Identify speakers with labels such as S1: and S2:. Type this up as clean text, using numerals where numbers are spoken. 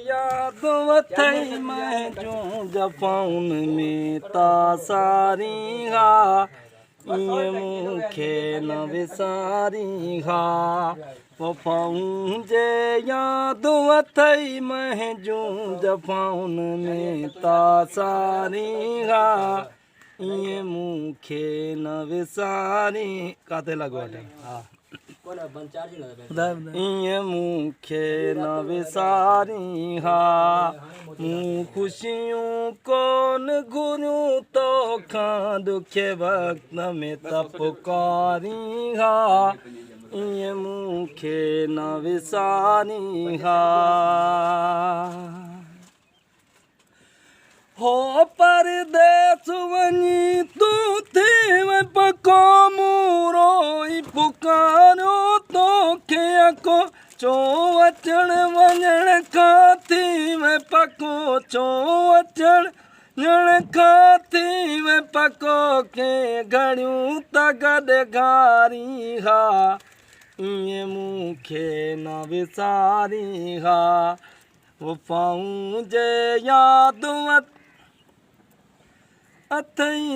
S1: याद वथई मैं जूं जफ़ाउन में तासारी हा ईअं मूंखे न विसारी हा वफ़ाउन जे याद वथई मैं जूं जफ़ाउन में तासारी हा ईअं मूंखे न विसारी काथे लॻो आहे हा ईअं मूंखे न विसारी हा मूं ख़ुशियूं कोन घुरियूं तोखां ॾुखे वक़्त में तपकारी हा ईअं मूंखे न विसारी हा हो परदेस वञी तूं थी वे पको मूं रोई पुकारियो तोखे अको छो अचण वञण खां थी वे पको छो अचण वञण खां थी वे पको के घड़ियूं त गॾु घारी हा ईअं मूंखे न विसारी हा वफ़ाउन जे याद अथई